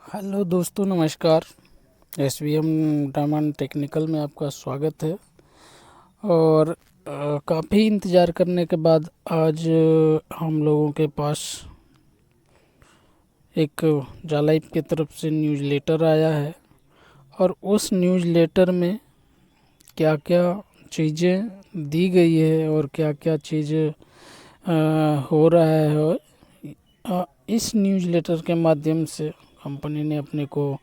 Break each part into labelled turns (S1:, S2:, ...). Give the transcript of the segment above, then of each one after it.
S1: Hello दोस्तों, नमस्कार। SVM diamond technical में आपका स्वागत है। और काफ़ी इंतज़ार करने के बाद आज हम लोगों के पास एक जालाइफ की तरफ से न्यूज़लेटर आया है। और उस न्यूज़लेटर में क्या क्या चीज़ें दी गई है और क्या क्या चीज़ें हो रहा है। और इस न्यूज़लेटर के माध्यम से कंपनी ने अपने को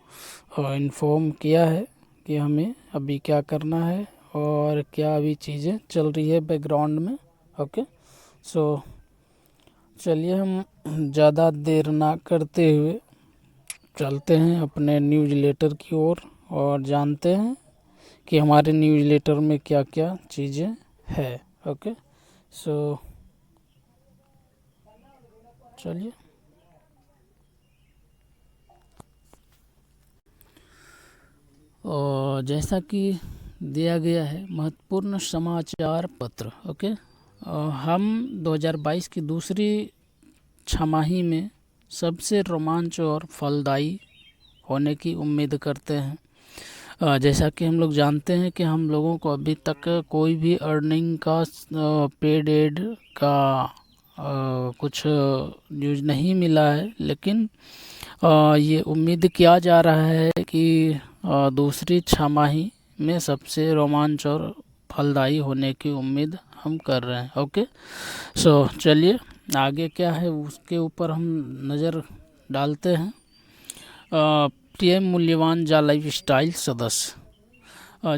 S1: इन्फॉर्म किया है कि हमें अभी क्या करना है और क्या अभी चीज़ें चल रही है बैकग्राउंड में। ओके, सो चलिए हम ज़्यादा देर ना करते हुए चलते हैं अपने न्यूज़लेटर की ओर और जानते हैं कि हमारे न्यूज़लेटर में क्या क्या चीज़ें है। ओके, सो चलिए। और जैसा कि दिया गया है महत्वपूर्ण समाचार पत्र। ओके, हम 2022 की दूसरी छमाही में सबसे रोमांच और फलदायी होने की उम्मीद करते हैं। जैसा कि हम लोग जानते हैं कि हम लोगों को अभी तक कोई भी अर्निंग का पेड एड का कुछ न्यूज़ नहीं मिला है, लेकिन ये उम्मीद किया जा रहा है कि दूसरी छमाही में सबसे रोमांच और फलदायी होने की उम्मीद हम कर रहे हैं। ओके, सो चलिए आगे क्या है उसके ऊपर हम नज़र डालते हैं। प्रिय मूल्यवान जालाइफ स्टाइल सदस्य,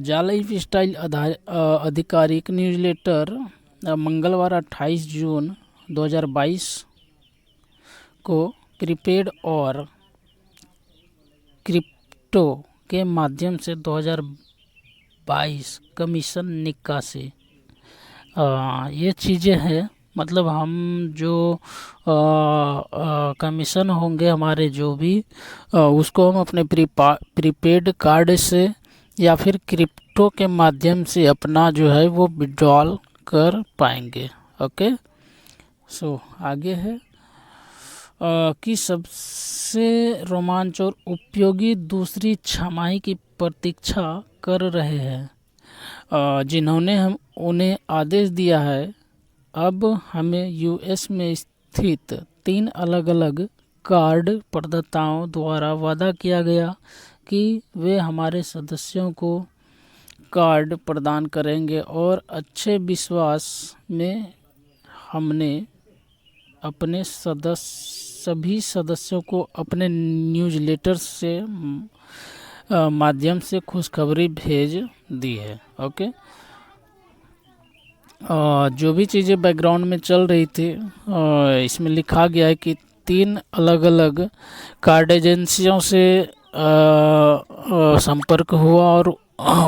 S1: जालाइफ स्टाइल आधिकारिक न्यूज़लेटर मंगलवार 28 जून 2022 को प्रीपेड और क्रिप्टो के माध्यम से 2022 कमीशन निकासी, ये चीज़ें हैं। मतलब हम जो कमीशन होंगे हमारे जो भी उसको हम अपने प्रीपेड कार्ड से या फिर क्रिप्टो के माध्यम से अपना जो है वो विड्रॉल कर पाएंगे। ओके, सो आगे है कि सबसे रोमांच और उपयोगी दूसरी छमाही की प्रतीक्षा कर रहे हैं, जिन्होंने हम उन्हें आदेश दिया है। अब हमें यूएस में स्थित 3 अलग अलग कार्ड प्रदाताओं द्वारा वादा किया गया कि वे हमारे सदस्यों को कार्ड प्रदान करेंगे और अच्छे विश्वास में हमने अपने सभी सदस्यों को अपने न्यूज़लेटर से माध्यम से खुशखबरी भेज दी है। ओके, जो भी चीज़ें बैकग्राउंड में चल रही थी इसमें लिखा गया है कि 3 अलग अलग कार्ड एजेंसियों से संपर्क हुआ और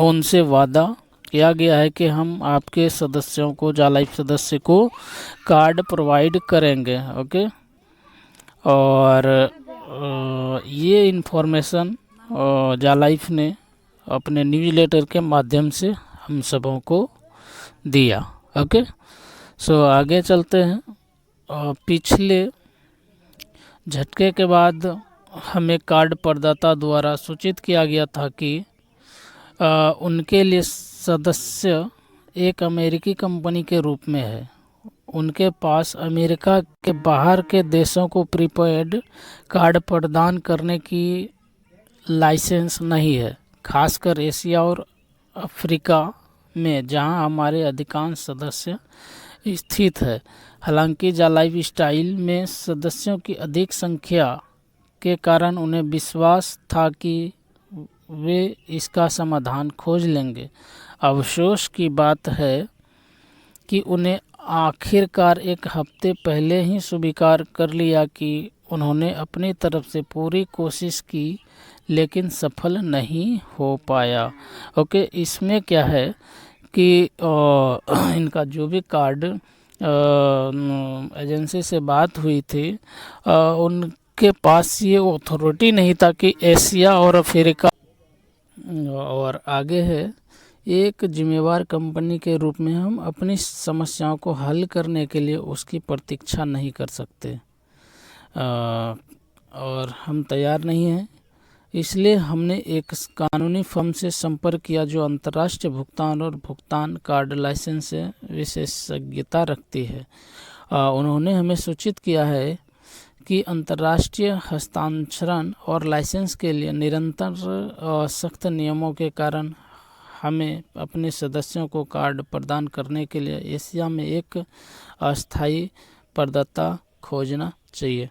S1: उनसे वादा किया गया है कि हम आपके सदस्यों को जालाइफ सदस्य को कार्ड प्रोवाइड करेंगे। ओके, और ये इन्फॉर्मेशन जालाइफ ने अपने न्यूज़लेटर के माध्यम से हम सबों को दिया। ओके, सो आगे चलते हैं। पिछले झटके के बाद हमें कार्ड प्रदाता द्वारा सूचित किया गया था कि उनके लिए सदस्य एक अमेरिकी कंपनी के रूप में है। उनके पास अमेरिका के बाहर के देशों को प्रीपेड कार्ड प्रदान करने की लाइसेंस नहीं है, खासकर एशिया और अफ्रीका में जहां हमारे अधिकांश सदस्य स्थित है। हालांकि जालाइफ स्टाइल में सदस्यों की अधिक संख्या के कारण उन्हें विश्वास था कि वे इसका समाधान खोज लेंगे। अफसोस की बात है कि उन्हें आखिरकार एक हफ्ते पहले ही स्वीकार कर लिया कि उन्होंने अपनी तरफ से पूरी कोशिश की लेकिन सफल नहीं हो पाया। ओके, इसमें क्या है कि इनका जो भी कार्ड एजेंसी से बात हुई थी उनके पास ये अथॉरिटी नहीं था कि एशिया और अफ्रीका। और आगे है, एक जिम्मेवार कंपनी के रूप में हम अपनी समस्याओं को हल करने के लिए उसकी प्रतीक्षा नहीं कर सकते और हम तैयार नहीं हैं इसलिए हमने एक कानूनी फर्म से संपर्क किया जो अंतर्राष्ट्रीय भुगतान और भुगतान कार्ड लाइसेंस से विशेषज्ञता रखती है। उन्होंने हमें सूचित किया है कि अंतर्राष्ट्रीय हस्तांतरण और लाइसेंस के लिए निरंतर सख्त नियमों के कारण हमें अपने सदस्यों को कार्ड प्रदान करने के लिए एशिया में एक अस्थायी प्रदाता खोजना चाहिए।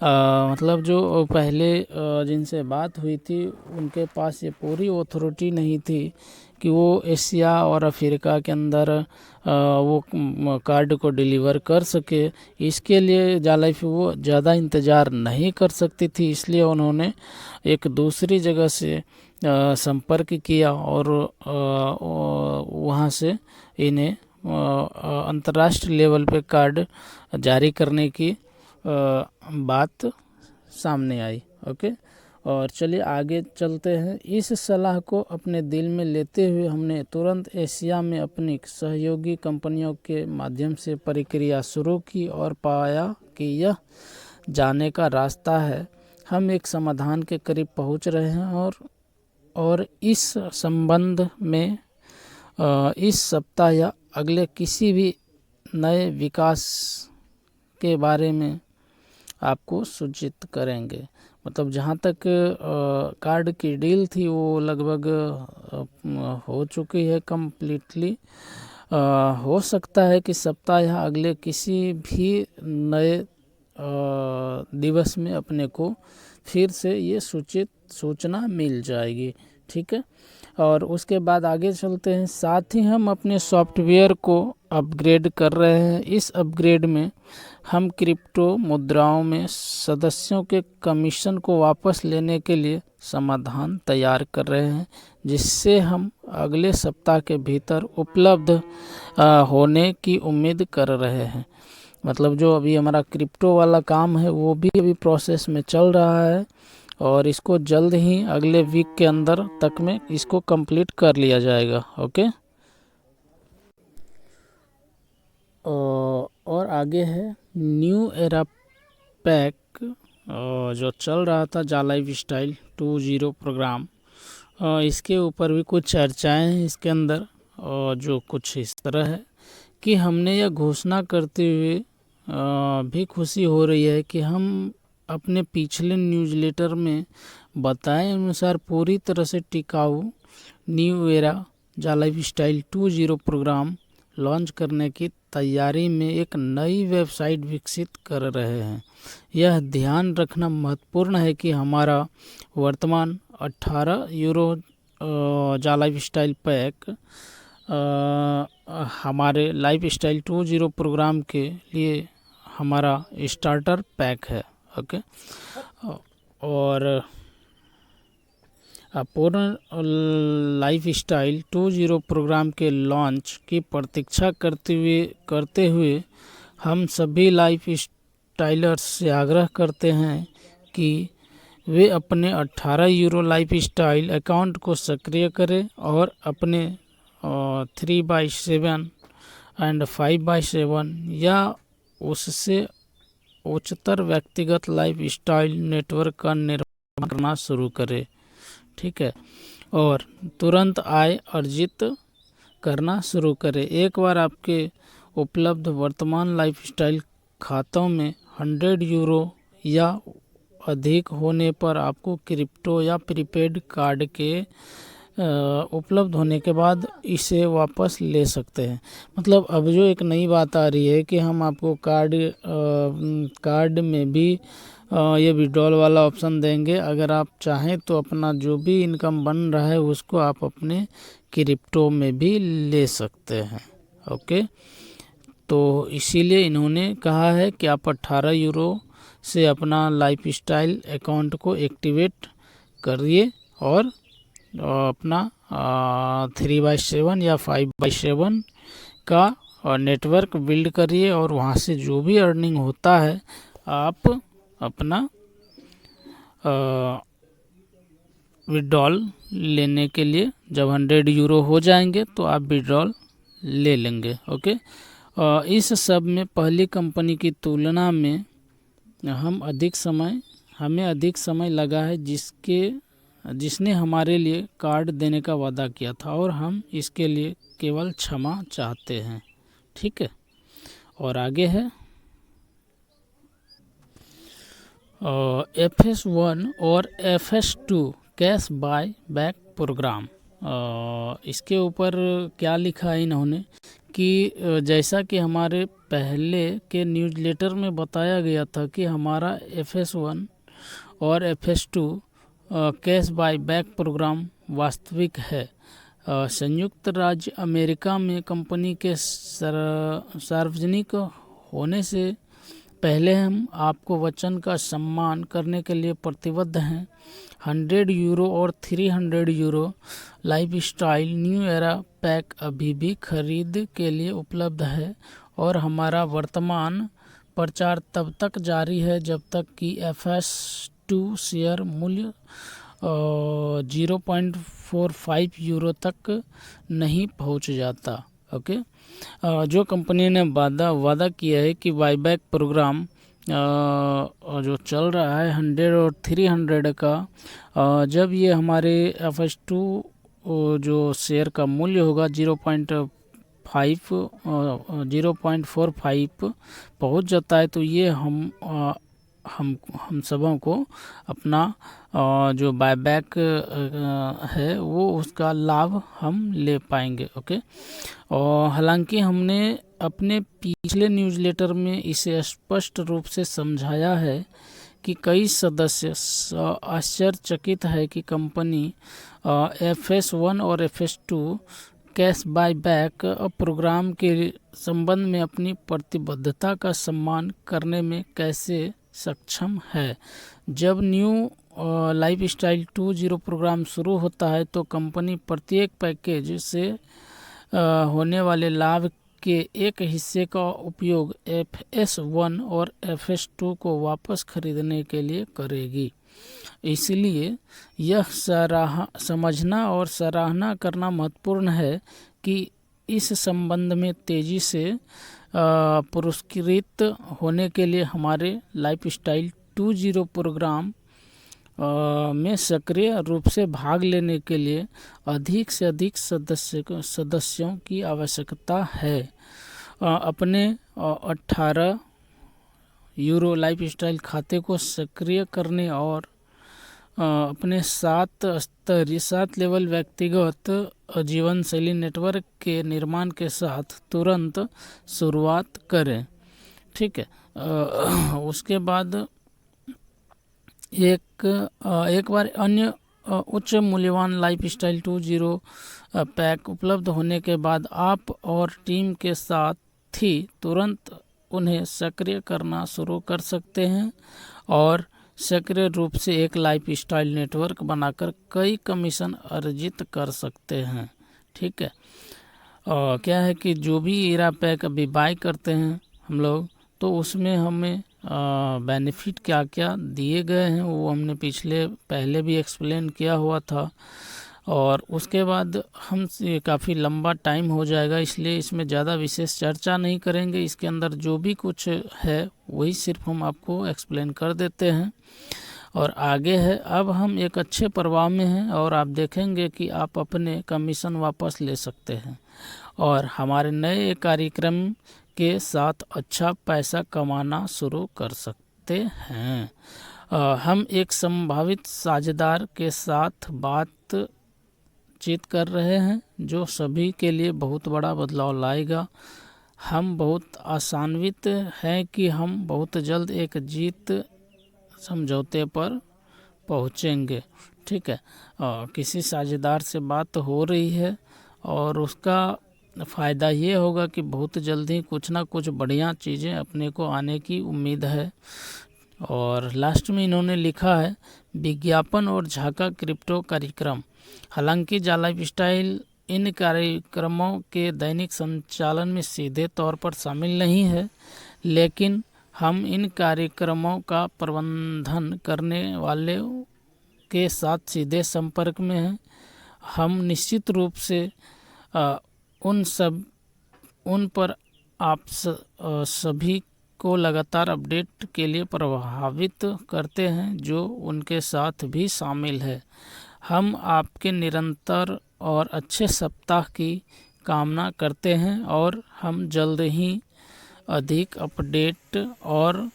S1: मतलब जो पहले जिनसे बात हुई थी उनके पास ये पूरी अथॉरिटी नहीं थी कि वो एशिया और अफ्रीका के अंदर वो कार्ड को डिलीवर कर सके। इसके लिए जालाइफ वो ज़्यादा इंतज़ार नहीं कर सकती थी, इसलिए उन्होंने एक दूसरी जगह से संपर्क किया और वहाँ से इन्हें अंतर्राष्ट्रीय लेवल पे कार्ड जारी करने की बात सामने आई। ओके, और चलिए आगे चलते हैं। इस सलाह को अपने दिल में लेते हुए हमने तुरंत एशिया में अपनी सहयोगी कंपनियों के माध्यम से प्रक्रिया शुरू की और पाया कि यह जाने का रास्ता है। हम एक समाधान के करीब पहुंच रहे हैं और इस संबंध में इस सप्ताह या अगले किसी भी नए विकास के बारे में आपको सूचित करेंगे। मतलब जहाँ तक कार्ड की डील थी वो लगभग हो चुकी है कम्प्लीटली। हो सकता है कि सप्ताह या अगले किसी भी नए दिवस में अपने को फिर से ये सूचना मिल जाएगी। ठीक है, और उसके बाद आगे चलते हैं। साथ ही हम अपने सॉफ्टवेयर को अपग्रेड कर रहे हैं। इस अपग्रेड में हम क्रिप्टो मुद्राओं में सदस्यों के कमीशन को वापस लेने के लिए समाधान तैयार कर रहे हैं, जिससे हम अगले सप्ताह के भीतर उपलब्ध होने की उम्मीद कर रहे हैं। मतलब जो अभी हमारा क्रिप्टो वाला काम है वो भी अभी प्रोसेस में चल रहा है और इसको जल्द ही अगले वीक के अंदर तक में इसको कंप्लीट कर लिया जाएगा। ओके, और आगे है न्यू एरा पैक जो चल रहा था जालाइफ स्टाइल 2.0 प्रोग्राम। इसके ऊपर भी कुछ चर्चाएं हैं इसके अंदर, जो कुछ इस तरह है कि हमने यह घोषणा करते हुए भी खुशी हो रही है कि हम अपने पिछले न्यूज़लेटर में बताए अनुसार पूरी तरह से टिकाऊ न्यू एरा जालाइफ स्टाइल 2.0 प्रोग्राम लॉन्च करने की तैयारी में एक नई वेबसाइट विकसित कर रहे हैं। यह ध्यान रखना महत्वपूर्ण है कि हमारा वर्तमान 18 यूरो जालाइफ स्टाइल पैक हमारे लाइफ स्टाइल 2.0 प्रोग्राम के लिए हमारा स्टार्टर पैक है। ओके, और पूर्ण लाइफ स्टाइल 2.0 प्रोग्राम के लॉन्च की प्रतीक्षा करते हुए हम सभी लाइफ स्टाइलर्स से आग्रह करते हैं कि वे अपने 18 यूरो लाइफ स्टाइल अकाउंट को सक्रिय करें और अपने 3/7 एंड 5/7 या उससे उच्चतर व्यक्तिगत लाइफ स्टाइल नेटवर्क का निर्माण करना शुरू करें। ठीक है, और तुरंत आय अर्जित करना शुरू करें। एक बार आपके उपलब्ध वर्तमान लाइफस्टाइल खातों में 100 यूरो या अधिक होने पर आपको क्रिप्टो या प्रीपेड कार्ड के उपलब्ध होने के बाद इसे वापस ले सकते हैं। मतलब अब जो एक नई बात आ रही है कि हम आपको कार्ड में भी ये विड्रॉल वाला ऑप्शन देंगे। अगर आप चाहें तो अपना जो भी इनकम बन रहा है उसको आप अपने क्रिप्टो में भी ले सकते हैं। ओके, तो इसीलिए इन्होंने कहा है कि आप 18 यूरो से अपना लाइफ स्टाइल अकाउंट को एक्टिवेट करिए और अपना 3/7 या 5/7 का नेटवर्क बिल्ड करिए और वहाँ से जो भी अर्निंग होता है आप अपना विड्रॉल लेने के लिए जब 100 यूरो हो जाएंगे तो आप विड्रॉल ले लेंगे। ओके, इस सब में पहली कंपनी की तुलना में हमें अधिक समय लगा है, जिसके जिसने हमारे लिए कार्ड देने का वादा किया था और हम इसके लिए केवल क्षमा चाहते हैं। ठीक है, और आगे है FS1 और FS2 cash buy back programme. इसके ऊपर क्या लिखा है इन्होंने कि जैसा कि हमारे पहले के न्यूज़लेटर में बताया गया था कि हमारा FS1 और FS2 cash buy back programme वास्तविक है। संयुक्त राज्य अमेरिका में कंपनी के सार्वजनिक होने से पहले हम आपको वचन का सम्मान करने के लिए प्रतिबद्ध हैं। 100 यूरो और 300 euro life style new era pack अभी भी खरीद के लिए उपलब्ध है और हमारा वर्तमान प्रचार तब तक जारी है जब तक कि FS2 शेयर मूल्य 0.45 यूरो तक नहीं पहुंच जाता। ओके, जो कंपनी ने वादा किया है कि बाईबैक प्रोग्राम जो चल रहा है 100 और 300 का, जब ये हमारे FS2 जो शेयर का मूल्य होगा 0.45 पहुंच जाता है तो ये हम सबों को अपना जो बायबैक है वो उसका लाभ हम ले पाएंगे। ओके, और हालांकि हमने अपने पिछले न्यूज़लेटर में इसे स्पष्ट रूप से समझाया है कि कई सदस्य आश्चर्यचकित है कि कंपनी FS1 और FS2 cash buy back programme के संबंध में अपनी प्रतिबद्धता का सम्मान करने में कैसे सक्षम है। जब न्यू लाइफ स्टाइल 2.0 प्रोग्राम शुरू होता है तो कंपनी प्रत्येक पैकेज से होने वाले लाभ के एक हिस्से का उपयोग FS1 और FS2 को वापस खरीदने के लिए करेगी। इसलिए यह समझना और सराहना करना महत्वपूर्ण है कि इस संबंध में तेजी से पुरस्कृत होने के लिए हमारे लाइफ स्टाइल 2.0 प्रोग्राम में सक्रिय रूप से भाग लेने के लिए अधिक से अधिक सदस्यों की आवश्यकता है। अपने 18 यूरो लाइफ स्टाइल खाते को सक्रिय करने और अपने 7 लेवल व्यक्तिगत जीवन शैली नेटवर्क के निर्माण के साथ तुरंत शुरुआत करें। ठीक है, उसके बाद एक बार अन्य उच्च मूल्यवान लाइफ स्टाइल 2.0 पैक उपलब्ध होने के बाद आप और टीम के साथ ही तुरंत उन्हें सक्रिय करना शुरू कर सकते हैं और सक्रिय रूप से एक लाइफ स्टाइल नेटवर्क बनाकर कई कमीशन अर्जित कर सकते हैं। ठीक है, क्या है कि जो भी एरा पैक अभी बाय करते हैं हम लोग, तो उसमें हमें बेनिफिट क्या क्या दिए गए हैं वो हमने पहले भी एक्सप्लेन किया हुआ था। और उसके बाद हम काफ़ी लंबा टाइम हो जाएगा, इसलिए इसमें ज़्यादा विशेष चर्चा नहीं करेंगे। इसके अंदर जो भी कुछ है वही सिर्फ हम आपको एक्सप्लेन कर देते हैं। और आगे है, अब हम एक अच्छे प्रभाव में हैं और आप देखेंगे कि आप अपने कमीशन वापस ले सकते हैं और हमारे नए कार्यक्रम के साथ अच्छा पैसा कमाना शुरू कर सकते हैं। हम एक संभावित साझेदार के साथ बातचीत कर रहे हैं जो सभी के लिए बहुत बड़ा बदलाव लाएगा। हम बहुत आशान्वित हैं कि हम बहुत जल्द एक जीत समझौते पर पहुंचेंगे। ठीक है, किसी साझेदार से बात हो रही है और उसका फ़ायदा ये होगा कि बहुत जल्द ही कुछ ना कुछ बढ़िया चीज़ें अपने को आने की उम्मीद है। और लास्ट में इन्होंने लिखा है, विज्ञापन और झाका क्रिप्टो कार्यक्रम। हालांकि लाइफ स्टाइल इन कार्यक्रमों के दैनिक संचालन में सीधे तौर पर शामिल नहीं है, लेकिन हम इन कार्यक्रमों का प्रबंधन करने वाले के साथ सीधे संपर्क में हैं। हम निश्चित रूप से उन पर आप सभी को लगातार अपडेट के लिए प्रभावित करते हैं जो उनके साथ भी शामिल है। हम आपके निरंतर और अच्छे सप्ताह की कामना करते हैं और हम जल्द ही अधिक अपडेट और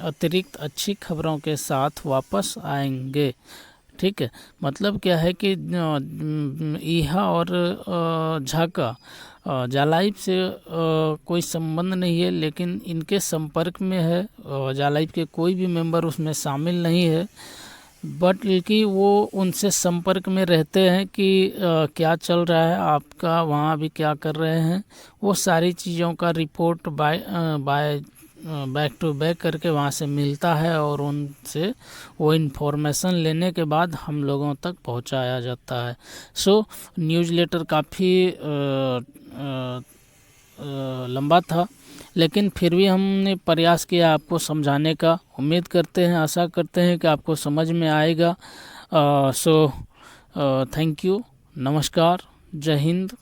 S1: अतिरिक्त अच्छी खबरों के साथ वापस आएंगे। ठीक है, मतलब क्या है कि ईहा और झा का जालाइफ से कोई संबंध नहीं है, लेकिन इनके संपर्क में है। जालाइफ के कोई भी मेंबर उसमें शामिल नहीं है, बल्कि वो उनसे संपर्क में रहते हैं कि क्या चल रहा है आपका, वहाँ भी क्या कर रहे हैं। वो सारी चीज़ों का report by back to back करके वहाँ से मिलता है और उनसे वो इन्फॉर्मेशन लेने के बाद हम लोगों तक पहुँचाया जाता है। सो न्यूज़लेटर काफ़ी लंबा था, लेकिन फिर भी हमने प्रयास किया आपको समझाने का। उम्मीद करते हैं, आशा करते हैं कि आपको समझ में आएगा। सो थैंक यू, नमस्कार, जय हिंद।